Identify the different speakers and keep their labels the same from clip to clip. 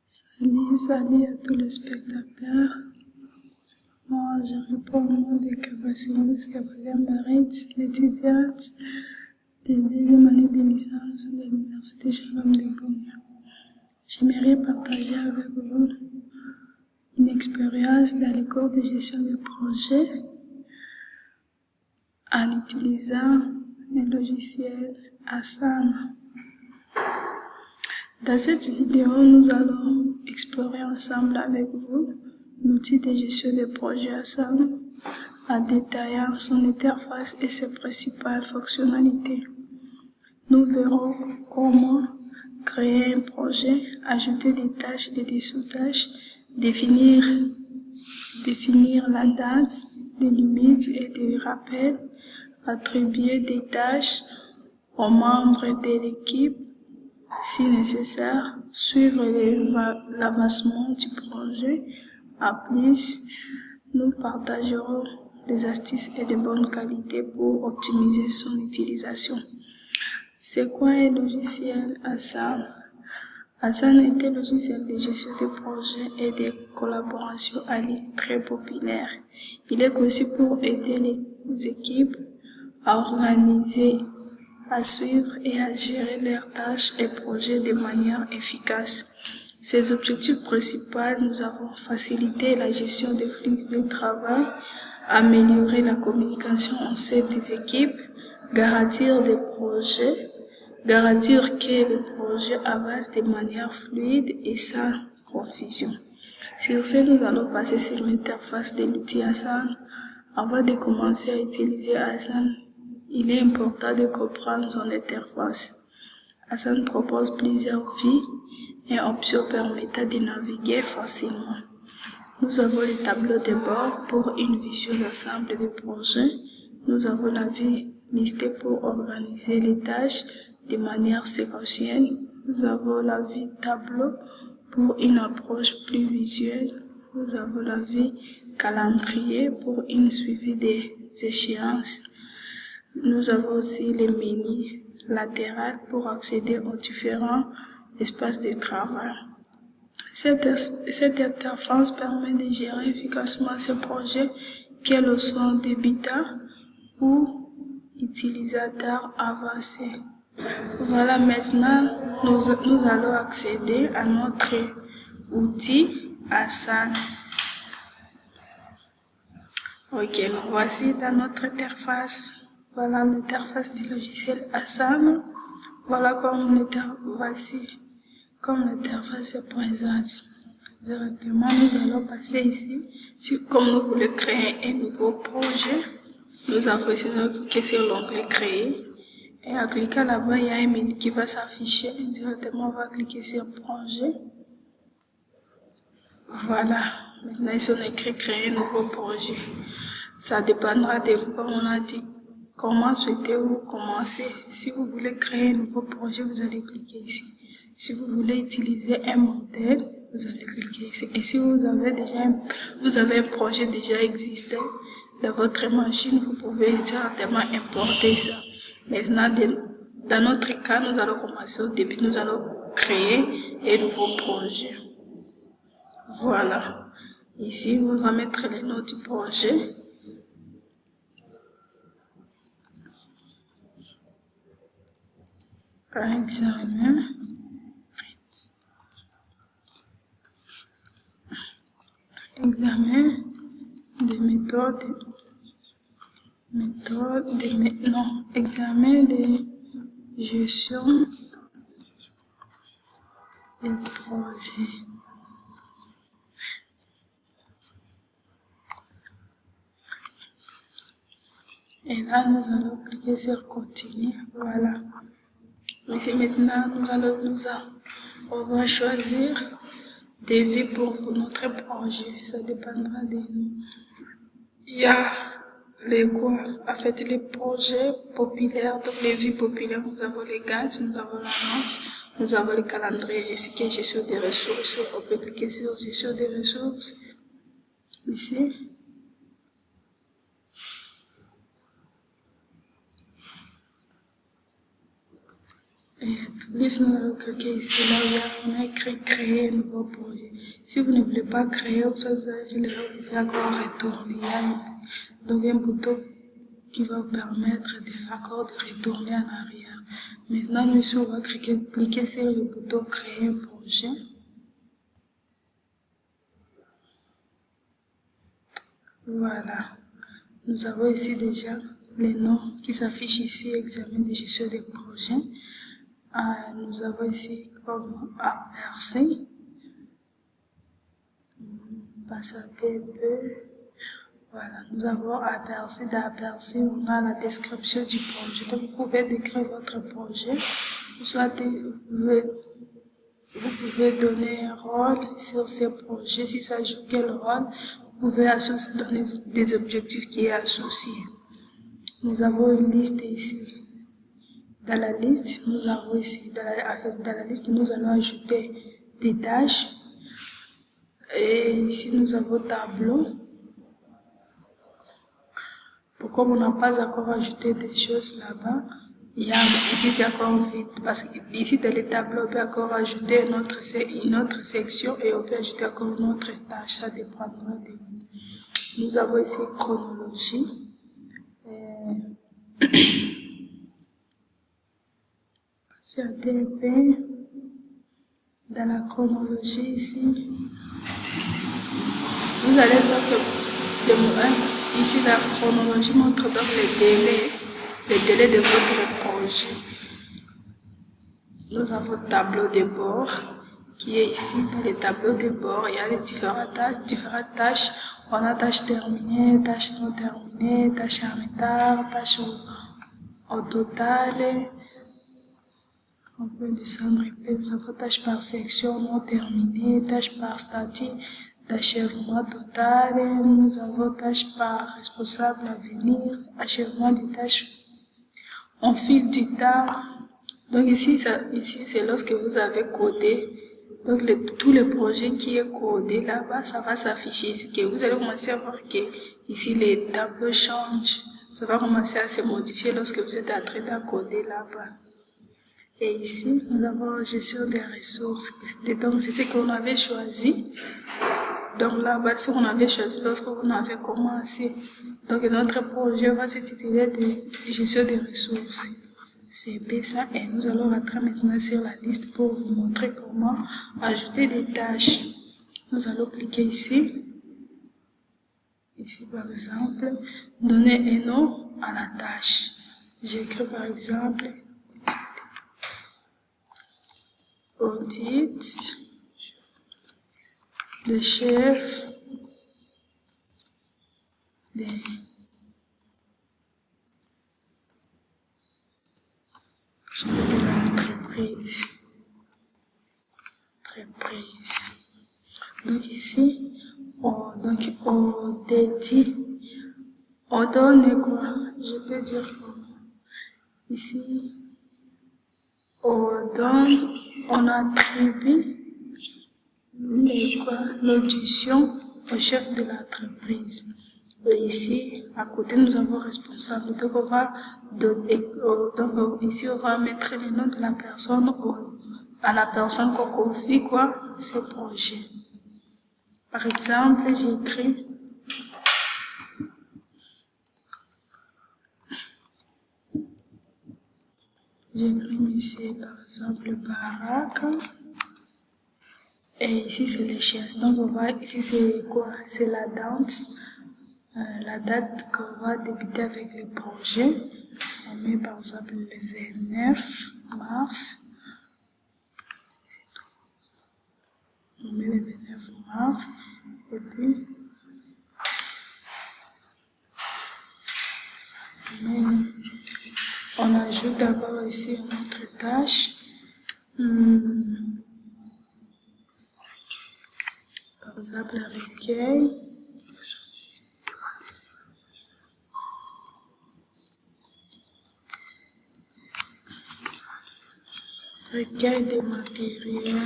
Speaker 1: Salut à tous les spectateurs. Moi, je réponds au nom de Kabassinis Gabriel Marit, l'étudiante de deuxième année de licence de l'Université Shalom de Bourg. J'aimerais partager avec vous une expérience dans les cours de gestion de projet en utilisant le logiciel Asana. Dans cette vidéo, nous allons explorer ensemble avec vous l'outil de gestion de projet Asana en détaillant son interface et ses principales fonctionnalités. Nous verrons comment créer un projet, ajouter des tâches et des sous-tâches, définir la date, des limites et des rappels, attribuer des tâches aux membres de l'équipe, si nécessaire, suivre l'avancement du projet. En plus, nous partagerons des astuces et de bonne qualité pour optimiser son utilisation. C'est quoi un logiciel Asana? Asana est un logiciel de gestion de projet et de collaboration en ligne très populaire. Il est conçu pour aider les équipes à organiser, à suivre et à gérer leurs tâches et projets de manière efficace. Ses objectifs principaux, nous avons facilité la gestion des flux de travail, améliorer la communication au sein des équipes, garantir que les projets avancent de manière fluide et sans confusion. Sur ce, nous allons passer sur l'interface de l'outil Asana. Avant de commencer à utiliser Asana, il est important de comprendre son interface. Asana propose plusieurs vues et options permettant de naviguer facilement. Nous avons le tableau de bord pour une vision d'ensemble des projets. Nous avons la vue listée pour organiser les tâches de manière séquentielle. Nous avons la vue tableau pour une approche plus visuelle. Nous avons la vue calendrier pour une suivi des échéances. Nous avons aussi les menus latérales pour accéder aux différents espaces de travail. Cette interface permet de gérer efficacement ce projet, qu'elle soit débutant ou utilisateur avancé. Voilà, maintenant, nous allons accéder à notre outil Asana. Ok, voici dans notre interface. Voilà l'interface du logiciel Asana. Voilà comme l'interface se présente. Directement, nous allons passer ici. Comme nous voulons créer un nouveau projet, nous avons cliqué sur l'onglet Créer. Et en cliquant là-bas, il y a un menu qui va s'afficher. Directement, on va cliquer sur Projet. Voilà. Maintenant, ici, on écrit Créer un nouveau projet. Ça dépendra de vous, comme on a dit. Comment souhaitez-vous commencer? Si vous voulez créer un nouveau projet, vous allez cliquer ici. Si vous voulez utiliser un modèle, vous allez cliquer ici. Et si vous avez un projet déjà existant dans votre machine, vous pouvez directement importer ça. Maintenant, dans notre cas, nous allons commencer au début. Nous allons créer un nouveau projet. Voilà. Ici, on va mettre le nom du projet. Examen des méthodes, examen de gestion des projets. Et là, nous allons cliquer sur Continuer. Voilà. Ici, maintenant, on va choisir des vues pour notre projet. Ça dépendra de nous. Il y a les projets populaires, donc les vues populaires, nous avons les Gantt, nous avons la note, nous avons le calendrier, ici qui est gestion des ressources. On peut cliquer sur gestion des ressources, ici. Et plus nous allons cliquer ici, là où il y a, on a écrit créer un nouveau projet. Si vous ne voulez pas créer, vous avez fait l'erreur, vous pouvez encore retourner. Il y a donc un bouton qui va vous permettre de retourner en arrière. Maintenant, nous ici, on va cliquer sur le bouton créer un projet. Voilà. Nous avons ici déjà les noms qui s'affichent ici, examen de gestion des projets. Nous avons ici comme aperçu. Passe un peu. Voilà, nous avons d'aperçu, on a la description du projet. Donc, vous pouvez décrire votre projet. Soit vous pouvez donner un rôle sur ce projet. Si ça joue quel rôle, vous pouvez donner des objectifs qui est associés. Nous avons une liste ici. Dans la liste, nous avons ici, dans la liste, nous allons ajouter des tâches. Et ici, nous avons tableau. Pourquoi on n'a pas encore ajouté des choses là-bas? Ici, c'est encore vide. Parce qu'ici, dans les tableaux, on peut encore ajouter une autre section et on peut ajouter encore une autre tâche. Ça dépendra de vous. Nous avons ici chronologie. Passer un peu dans la chronologie ici. Vous allez donc ici la chronologie montre donc les délais de votre projet. Nous avons le tableau de bord qui est ici. Dans le tableau de bord, il y a les différentes tâches. On a tâches terminées, tâches non terminées, tâches en retard, tâches au total. On peut descendre un peu. Nous avons tâches par section non terminées, tâches par statut d'achèvement total. Nous avons tâches par responsable à venir, achèvement des tâches en fil du temps. Donc ici c'est lorsque vous avez codé. Donc tous les projets qui est codé là-bas, ça va s'afficher ici. Que vous allez commencer à voir que ici les tableaux changent. Ça va commencer à se modifier lorsque vous êtes en train de coder là-bas. Et ici, nous avons gestion des ressources. Donc c'est ce qu'on avait choisi. Donc là-bas, ce qu'on avait choisi lorsqu'on avait commencé. Donc notre projet va s'intituler de gestion des ressources. C'est ça et nous allons rentrer maintenant sur la liste pour vous montrer comment ajouter des tâches. Nous allons cliquer ici. Ici par exemple, donner un nom à la tâche. J'écris par exemple audit de chef de l'entreprise. Donc ici, on donne quoi? Je peux dire comment? Ici, on attribue l'audition au chef de l'entreprise. Et ici, à côté, nous avons responsable. Donc, ici, on va mettre le nom de la personne à la personne qu'on confie ce projet. Par exemple, j'écris ici, par exemple, Barak. Et ici, c'est les chaises. Donc, on va, ici, c'est quoi? C'est la date qu'on va débuter avec le projet. On met, par exemple, le 29 mars. C'est tout. On met le 29 mars. Et puis, on ajoute d'abord ici une autre tâche. Par exemple, le recueil. Recueil des matériels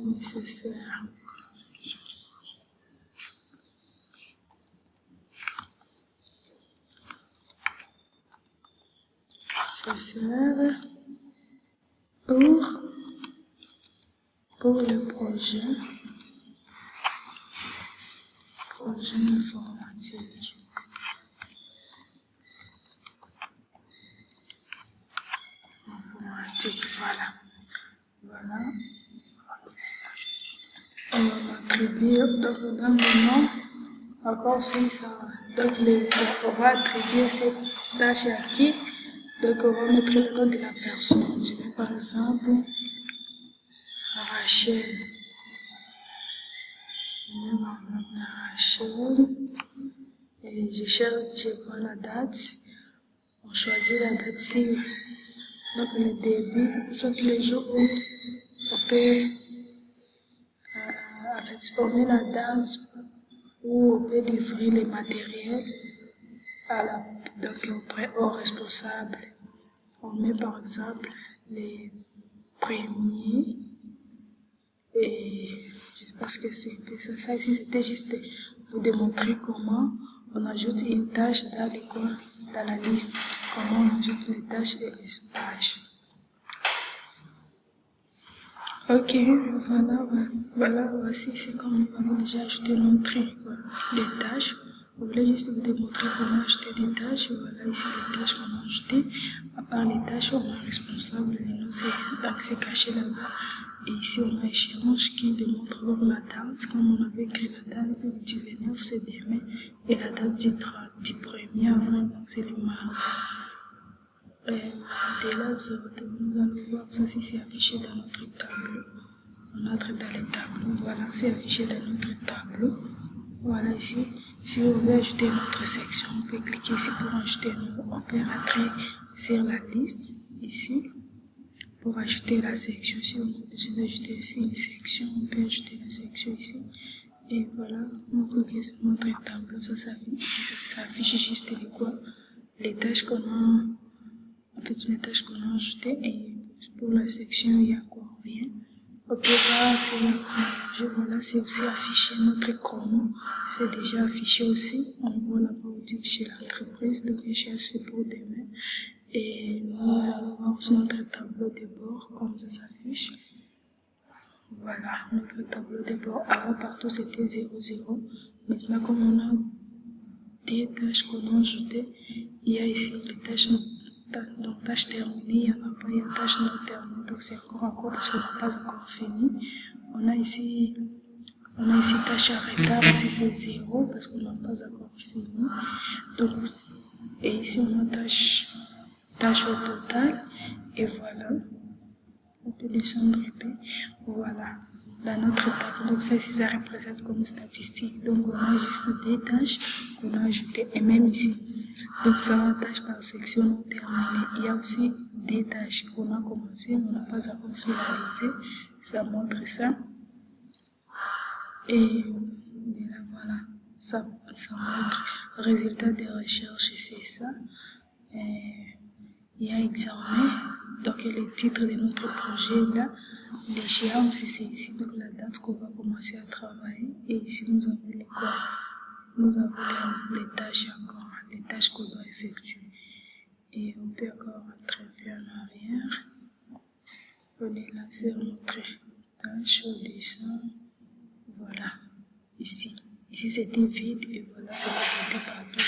Speaker 1: nécessaires. nécessaires pour le projet informatique. Voilà. On va m'attribuer, donc on donne le nom, encore si ça, donc on va attribuer cette tâche à qui, donc on va mettre le nom de la personne. Je vais par exemple Rachel. Et je vois la date, on choisit la date si, donc le début, soit les jours où on peut, en fait, on met la date où on peut livrer les matériels donc au responsable. On met par exemple les premiers et je pense que c'est ça ici, c'était juste vous démontrer comment on ajoute une tâche dans la liste, comment on ajoute les tâches et les pages. Ok, voilà, voici, c'est comme nous avons déjà ajouté les tâches. Vous voulez juste vous démontrer comment ajouter des tâches. Voilà, ici les tâches qu'on a ajoutées. À part les tâches, on a un responsable, donc c'est caché là-bas. Et ici, on a échéance qui démontre la date, comme on avait écrit la date du 29, c'est demain, et la date du 1er avril, donc c'est le mardi. Dès là, nous allons voir ça si c'est affiché dans notre tableau. On entre dans les tableaux, voilà, c'est affiché dans notre tableau. Voilà ici, si vous voulez ajouter une autre section, on peut cliquer ici pour ajouter on peut rentrer sur la liste, ici, pour ajouter la section. Si on a besoin d'ajouter ici une section, on peut ajouter la section ici. Et voilà, on clique sur notre tableau, ça s'affiche, ici ça s'affiche juste les tâches qu'on a. En fait, les tâches qu'on a ajoutées et pour la section, il n'y a quoi? Rien. Ok, là, c'est la chronologie. Voilà, c'est aussi affiché notre chrono. C'est déjà affiché aussi. On voit là-bas au titre chez l'entreprise. Donc, c'est pour demain. Et nous allons voir sur notre tableau de bord, comme ça s'affiche. Voilà, notre tableau de bord. Avant, partout, c'était 0,0. Maintenant, comme on a des tâches qu'on a ajoutées, il y a ici les tâches. Donc, tâche terminée, il n'y en a pas, il y a tâche non terminée, donc c'est encore parce qu'on n'a pas encore fini. On a ici tâche à retard, aussi c'est 0 parce qu'on n'a pas encore fini. Donc, et ici on a tâche au total, et voilà. On peut descendre un peu, voilà. Dans notre tableau, donc ça ici, ça représente comme statistique. Donc on a juste des tâches qu'on a ajoutées, et même ici. Donc ça va tâche par section non terminée. Il y a aussi des tâches qu'on a commencé, on n'a pas encore finalisé. Ça montre ça. Et là voilà, ça montre le résultat des recherches, c'est ça. Et il y a examen, donc le titre de notre projet là, l'échéance c'est ici, donc la date qu'on va commencer à travailler. Et ici nous avons les tâches encore, les tâches qu'on doit effectuer. Et on peut encore rentrer un peu en arrière. On est là sur notre tâche au dessin. Voilà, ici. Ici c'était vide et voilà, c'est complété par 2 0.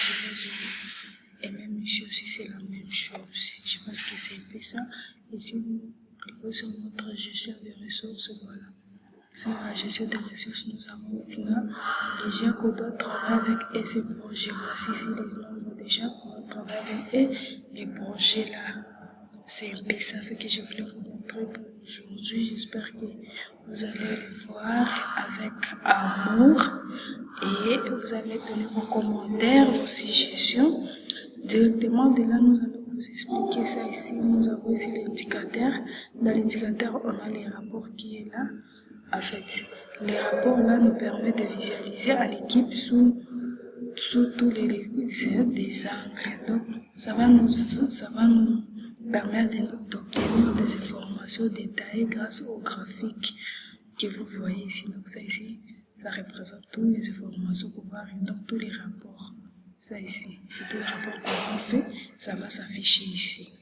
Speaker 1: Et même ici aussi c'est la même chose. Je pense que c'est un peu ça. Ici vous cliquez sur notre gestion des ressources, voilà. Sur la gestion des ressources, nous avons maintenant déjà qu'on doit travailler avec ces projets. Voici ici les nombres déjà qu'on doit travailler avec et les projets là. C'est un peu ça ce que je voulais vous montrer pour aujourd'hui. J'espère que vous allez le voir avec amour et vous allez donner vos commentaires, vos suggestions. Directement de là, nous allons vous expliquer ça ici. Nous avons ici l'indicateur. Dans l'indicateur, on a les rapports qui est là. En fait, les rapports là nous permettent de visualiser à l'équipe sous tous les des angles. Donc, ça va nous permettre d'obtenir des informations détaillées grâce au graphique que vous voyez ici. Donc, ça ici, ça représente toutes les informations qu'on va arriver, donc tous les rapports. Ça ici, c'est tous les rapports qu'on a fait, ça va s'afficher ici.